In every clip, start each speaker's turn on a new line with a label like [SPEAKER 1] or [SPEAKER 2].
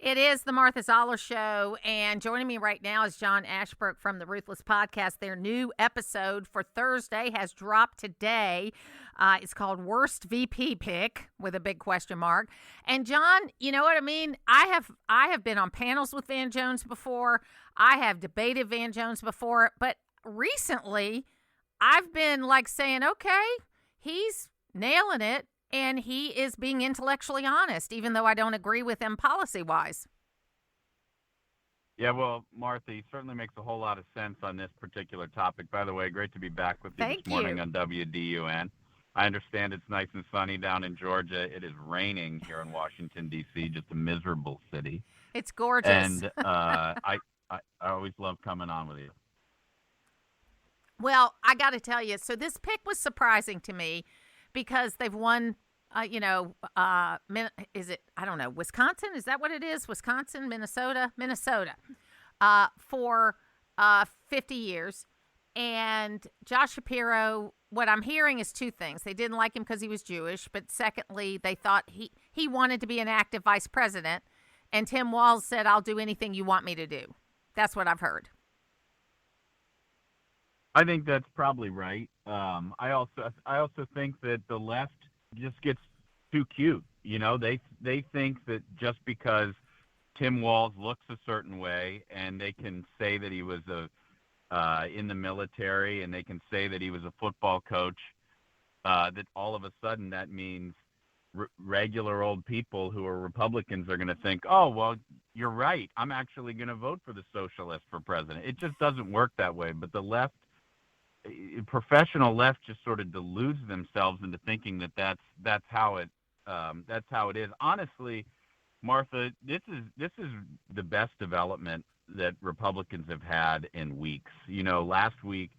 [SPEAKER 1] It is the Martha Zoller Show, and joining me right now is John Ashbrook from the Ruthless Podcast. Their new episode for Thursday has dropped today. It's called Worst VP Pick with a big question mark. And John, you know what I mean? I have been on panels with Van Jones before. I have debated Van Jones before, but recently I've been like saying, okay, he's nailing it. And he is being intellectually honest, even though I don't agree with him policy-wise.
[SPEAKER 2] Yeah, well, Martha, he certainly makes a whole lot of sense on this particular topic. By the way, great to be back with you this morning on WDUN. I understand it's nice and sunny down in Georgia. It is raining here in Washington, D.C., just a miserable city.
[SPEAKER 1] It's gorgeous.
[SPEAKER 2] And I always love coming on with you.
[SPEAKER 1] Well, I got to tell you, so this pick was surprising to me because they've won, is it, I don't know, Wisconsin? Is that what it is? Wisconsin, Minnesota, for 50 years. And Josh Shapiro, what I'm hearing is two things. They didn't like him because he was Jewish, but secondly, they thought he wanted to be an active vice president. And Tim Walz said, I'll do anything you want me to do. That's what I've heard.
[SPEAKER 2] I think that's probably right. I also think that the left just gets too cute. You know, they think that just because Tim Walz looks a certain way, and they can say that he was in the military, and they can say that he was a football coach, that all of a sudden that means regular old people who are Republicans are going to think, oh, well, you're right. I'm actually going to vote for the socialist for president. It just doesn't work that way. But the left, professional left, just sort of deludes themselves into thinking that that's how it is. Honestly, Martha, this is the best development that Republicans have had in weeks. You know, last week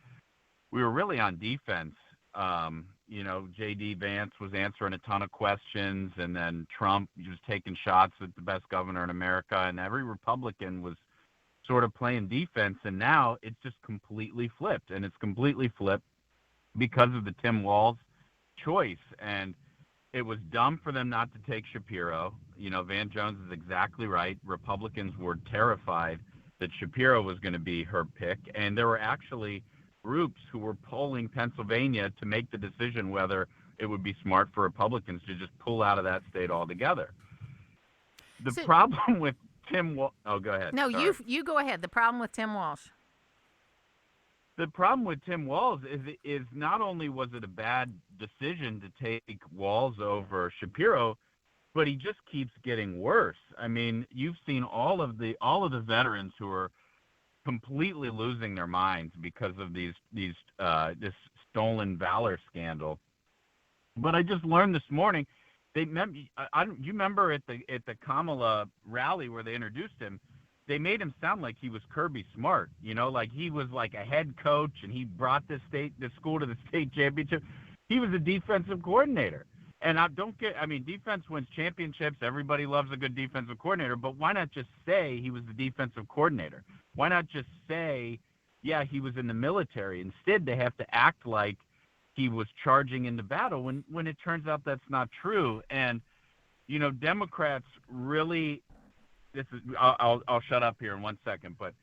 [SPEAKER 2] we were really on defense. J.D. Vance was answering a ton of questions, and then Trump was taking shots at the best governor in America, and every Republican was sort of playing defense, and now it's just completely flipped, and it's completely flipped because of the Tim Walz choice. And it was dumb for them not to take Shapiro. You know, Van Jones is exactly right. Republicans were terrified that Shapiro was going to be her pick, and there were actually groups who were polling Pennsylvania to make the decision whether it would be smart for Republicans to just pull out of that state altogether. The problem with Tim Walz. Oh, go ahead.
[SPEAKER 1] No,
[SPEAKER 2] Sorry.
[SPEAKER 1] you go ahead. The problem with Tim Walz.
[SPEAKER 2] The problem with Tim Walz is not only was it a bad decision to take Walz over Shapiro, but he just keeps getting worse. I mean, you've seen all of the veterans who are completely losing their minds because of this stolen valor scandal. But I just learned this morning. You remember at the Kamala rally where they introduced him, they made him sound like he was Kirby Smart, you know, like he was like a head coach and he brought this school to the state championship. He was a defensive coordinator. And defense wins championships. Everybody loves a good defensive coordinator, but why not just say he was the defensive coordinator? Why not just say, yeah, he was in the military? Instead, they have to act like he was charging into battle when it turns out that's not true. And, you know, Democrats really, I'll shut up here in 1 second, but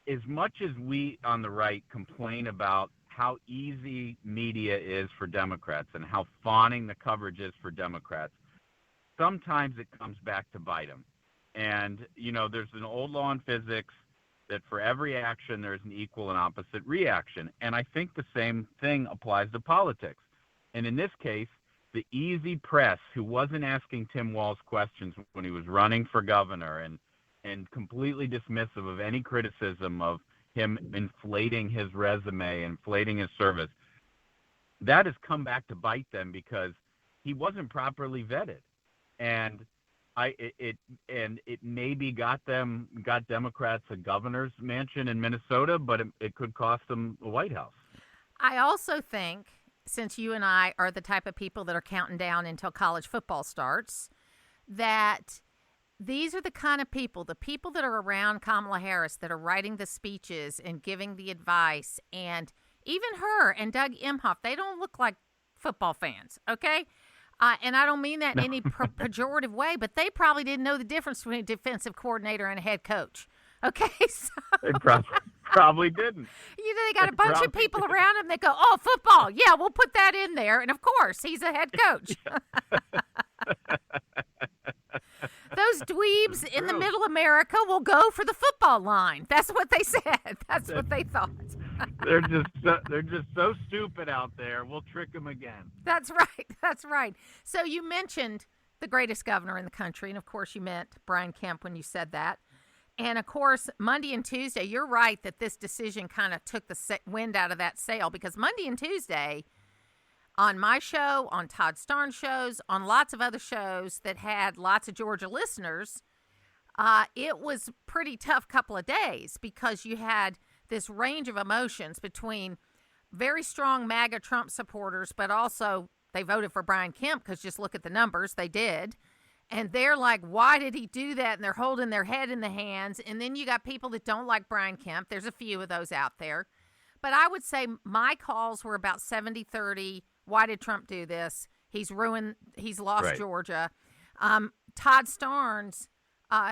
[SPEAKER 2] as much as we on the right complain about how easy media is for Democrats and how fawning the coverage is for Democrats, sometimes it comes back to bite them. And, you know, there's an old law in physics that for every action there's an equal and opposite reaction. And I think the same thing applies to politics. And in this case, the easy press, who wasn't asking Tim Walz questions when he was running for governor and completely dismissive of any criticism of him inflating his resume, inflating his service, that has come back to bite them because he wasn't properly vetted. And it maybe got Democrats a governor's mansion in Minnesota, but it could cost them the White House.
[SPEAKER 1] I also think, since you and I are the type of people that are counting down until college football starts, that these are the kind of people, the people that are around Kamala Harris that are writing the speeches and giving the advice, and even her and Doug Emhoff, they don't look like football fans, okay? And I don't mean that in any pejorative way, but they probably didn't know the difference between a defensive coordinator and a head coach. Okay, so
[SPEAKER 2] They probably didn't.
[SPEAKER 1] They got a bunch of people around him that go, "Oh, football, yeah, we'll put that in there." And of course, he's a head coach. Those dweebs in the middle America will go for the football line. That's what they said. That's what they thought.
[SPEAKER 2] They're just so stupid out there. We'll trick them again.
[SPEAKER 1] That's right. That's right. So you mentioned the greatest governor in the country, and of course you meant Brian Kemp when you said that. And of course, Monday and Tuesday, you're right that this decision kind of took the wind out of that sail, because Monday and Tuesday, on my show, on Todd Starnes' shows, on lots of other shows that had lots of Georgia listeners, it was a pretty tough couple of days, because you had this range of emotions between very strong MAGA Trump supporters, but also they voted for Brian Kemp because just look at the numbers, they did. And they're like, why did he do that? And they're holding their head in the hands. And then you got people that don't like Brian Kemp. There's a few of those out there. But I would say my calls were about 70-30. Why did Trump do this? He's lost
[SPEAKER 2] Right.
[SPEAKER 1] Georgia. Todd Starnes,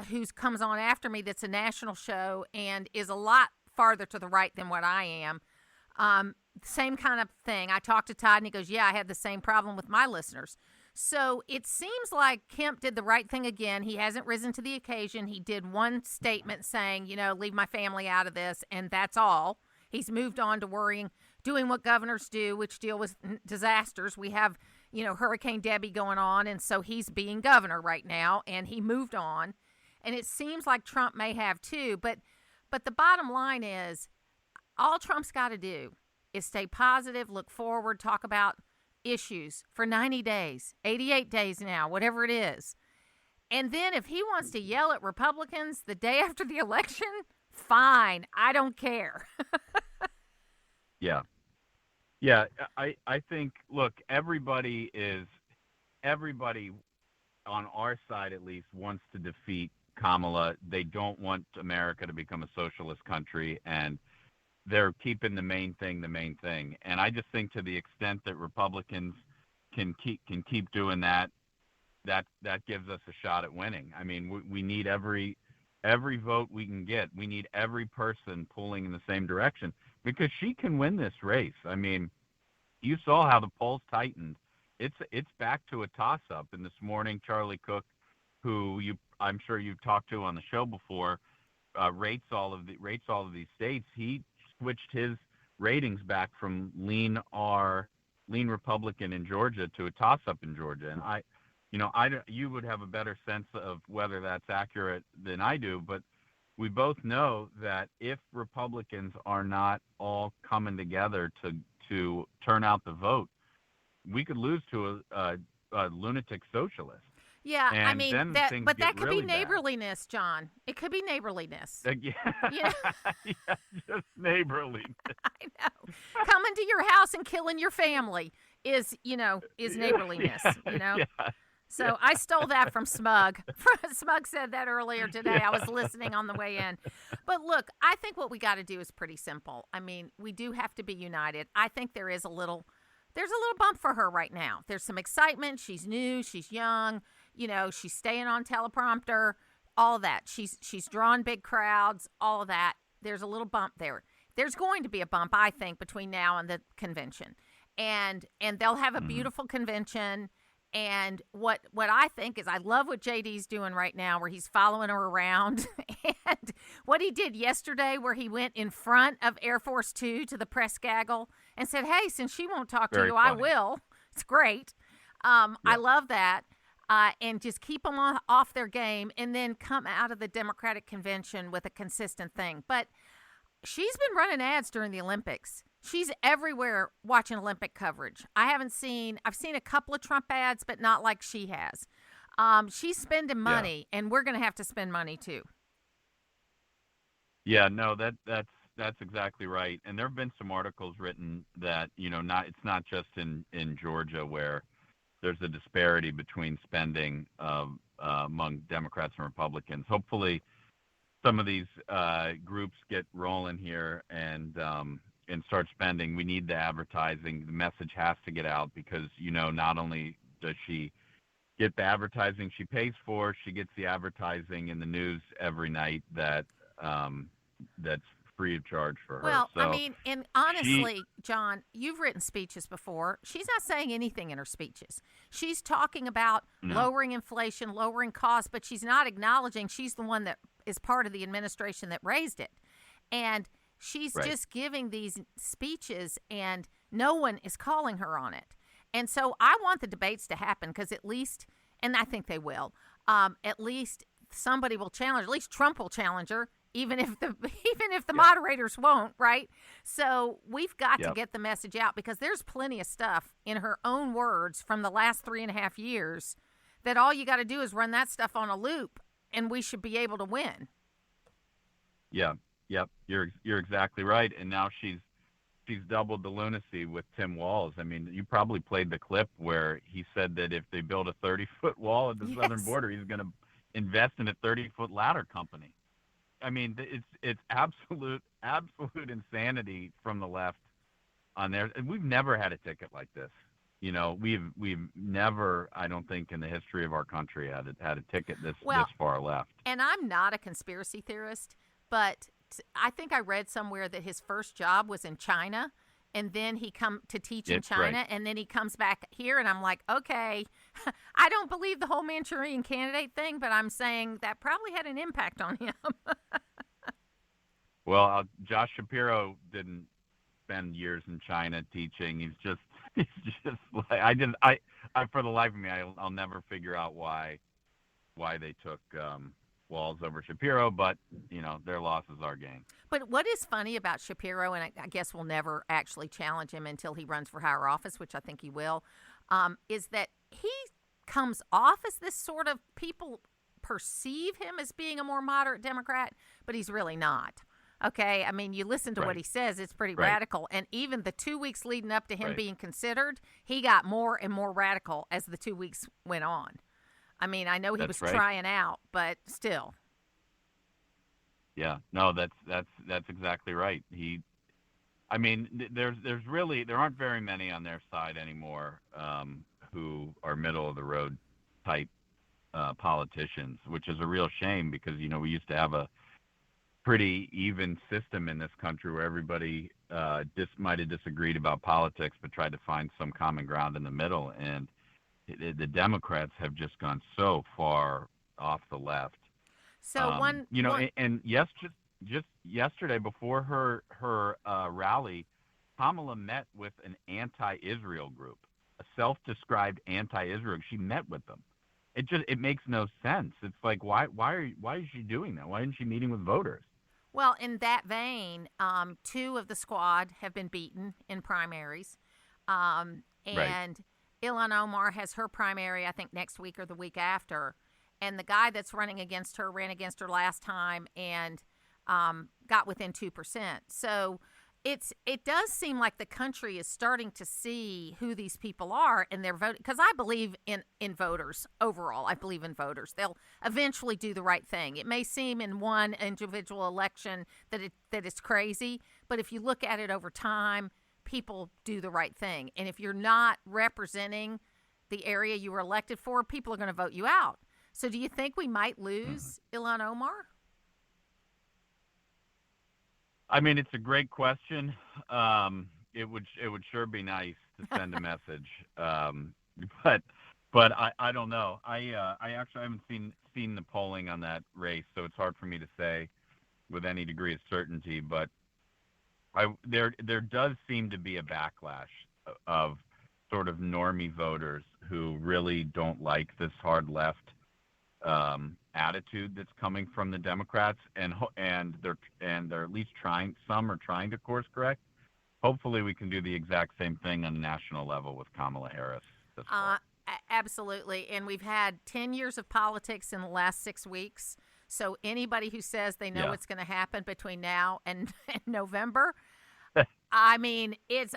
[SPEAKER 1] who comes on after me, that's a national show and is a lot farther to the right than what I am. Same kind of thing. I talked to Todd and he goes, yeah, I had the same problem with my listeners. So it seems like Kemp did the right thing again. He hasn't risen to the occasion. He did one statement saying, leave my family out of this, and that's all. He's moved on to doing what governors do, which deal with disasters. We have, Hurricane Debbie going on, and so he's being governor right now, and he moved on. And it seems like Trump may have too, but the bottom line is all Trump's got to do is stay positive, look forward, talk about issues for 90 days, 88 days now, whatever it is. And then if he wants to yell at Republicans the day after the election, fine. I don't care.
[SPEAKER 2] Yeah. Yeah, I think, look, everybody on our side at least wants to defeat Kamala. They don't want America to become a socialist country, and they're keeping the main thing. And I just think to the extent that Republicans can keep doing that gives us a shot at winning. I mean, we need every vote we can get. We need every person pulling in the same direction, because she can win this race. I mean, you saw how the polls tightened. It's back to a toss-up. And this morning, Charlie Cook, who I'm sure you've talked to on the show before, rates all of these states. He switched his ratings back from lean Republican in Georgia to a toss-up in Georgia. And you would have a better sense of whether that's accurate than I do, but we both know that if Republicans are not all coming together to turn out the vote, we could lose to a lunatic socialist.
[SPEAKER 1] Yeah,
[SPEAKER 2] and
[SPEAKER 1] I mean, that could
[SPEAKER 2] really
[SPEAKER 1] be neighborliness, John. It could be neighborliness.
[SPEAKER 2] Yeah, just neighborliness.
[SPEAKER 1] I know. Coming to your house and killing your family is neighborliness,
[SPEAKER 2] Yeah.
[SPEAKER 1] So I stole that from Smug. Smug said that earlier today. I was listening on the way in. But look, I think what we got to do is pretty simple. I mean, we do have to be united. I think there's a little bump for her right now. There's some excitement. She's new. She's young. She's staying on teleprompter, all of that. She's drawn big crowds, all of that. There's a little bump there. There's going to be a bump, I think, between now and the convention. And they'll have a beautiful convention. And what I think is, I love what JD's doing right now, where he's following her around. And what he did yesterday, where he went in front of Air Force Two to the press gaggle and said, hey, since she won't talk to you, I will. It's great. I love that. And just keep them off their game, and then come out of the Democratic convention with a consistent thing. But she's been running ads during the Olympics. She's everywhere watching Olympic coverage. I've seen a couple of Trump ads, but not like she has. She's spending money, and we're going to have to spend money too.
[SPEAKER 2] Yeah, no, that's exactly right. And there have been some articles written that, it's not just in Georgia where there's a disparity between spending among Democrats and Republicans. Hopefully some of these groups get rolling here and start spending. We need the advertising. The message has to get out, because, not only Does she get the advertising she pays for? She gets the advertising in the news every night that's free of charge for her.
[SPEAKER 1] Well,
[SPEAKER 2] So
[SPEAKER 1] I mean, and honestly, John, you've written speeches before. She's not saying anything in her speeches. She's talking about lowering inflation, lowering costs, but she's not acknowledging she's the one that is part of the administration that raised it. And she's just giving these speeches, and no one is calling her on it. And so I want the debates to happen because at least, and I think they will, at least somebody will challenge, at least Trump will challenge her. Even if the moderators won't, right? So we've got to get the message out because there's plenty of stuff in her own words from the last 3.5 years that all you got to do is run that stuff on a loop, and we should be able to win.
[SPEAKER 2] Yeah, yep, you're exactly right. And now she's doubled the lunacy with Tim Walz. I mean, you probably played the clip where he said that if they build a 30-foot wall at the southern border, he's going to invest in a 30-foot ladder company. I mean, it's absolute insanity from the left on there. And we've never had a ticket like this. You know, we've never, I don't think, in the history of our country had a ticket this far left.
[SPEAKER 1] And I'm not a conspiracy theorist, but I think I read somewhere that his first job was in China, and then he come to teach in China, and then he comes back here, and I'm like, okay, I don't believe the whole Manchurian Candidate thing, but I'm saying that probably had an impact on him.
[SPEAKER 2] Well, Josh Shapiro didn't spend years in China teaching. He's just like I for the life of me, I'll never figure out why they took Walz over Shapiro, but you know, their loss is our gain.
[SPEAKER 1] But what is funny about Shapiro, and I guess we'll never actually challenge him until he runs for higher office, which I think he will, is that he comes off as this sort of, people perceive him as being a more moderate Democrat, but he's really not. Okay, I mean, you listen to what he says, it's pretty radical. And even the 2 weeks leading up to him being considered, he got more and more radical as the 2 weeks went on. I mean, I know he was trying out, but still.
[SPEAKER 2] Yeah, no, that's exactly right. I mean, there aren't very many on their side anymore who are middle of the road type politicians, which is a real shame because, you know, we used to have a pretty even system in this country where everybody might have disagreed about politics but tried to find some common ground in the middle. And the Democrats have just gone so far off the left.
[SPEAKER 1] So
[SPEAKER 2] and just yesterday before her rally, Kamala met with an anti-Israel group, a self-described anti-Israel. She met with them. It makes no sense. It's like why is she doing that? Why isn't she meeting with voters?
[SPEAKER 1] Well, in that vein, 2 of the squad have been beaten in primaries, and Ilhan Omar has her primary, I think, next week or the week after. And the guy that's running against her ran against her last time and got within 2%. So it does seem like the country is starting to see who these people are and they're voting. Because I believe in voters overall. I believe in voters. They'll eventually do the right thing. It may seem in one individual election that it's crazy, but if you look at it over time, people do the right thing. And if you're not representing the area you were elected for, people are going to vote you out. So do you think we might lose Ilhan Omar?
[SPEAKER 2] I mean, it's a great question. It would sure be nice to send a message. But I don't know. I actually haven't seen the polling on that race, so it's hard for me to say with any degree of certainty. But there does seem to be a backlash of sort of normie voters who really don't like this hard left attitude that's coming from the Democrats, and they're at least trying. Some are trying to course correct. Hopefully, we can do the exact same thing on a national level with Kamala Harris.
[SPEAKER 1] Absolutely, and we've had 10 years of politics in the last 6 weeks. So anybody who says they know what's going to happen between now and November, I mean,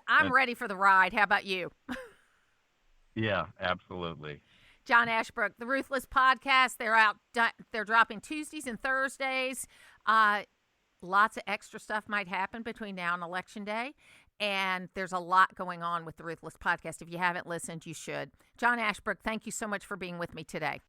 [SPEAKER 1] I'm ready for the ride. How about you?
[SPEAKER 2] Yeah, absolutely.
[SPEAKER 1] John Ashbrook, the Ruthless Podcast. They're dropping Tuesdays and Thursdays. Lots of extra stuff might happen between now and Election Day. And there's a lot going on with the Ruthless Podcast. If you haven't listened, you should. John Ashbrook, thank you so much for being with me today.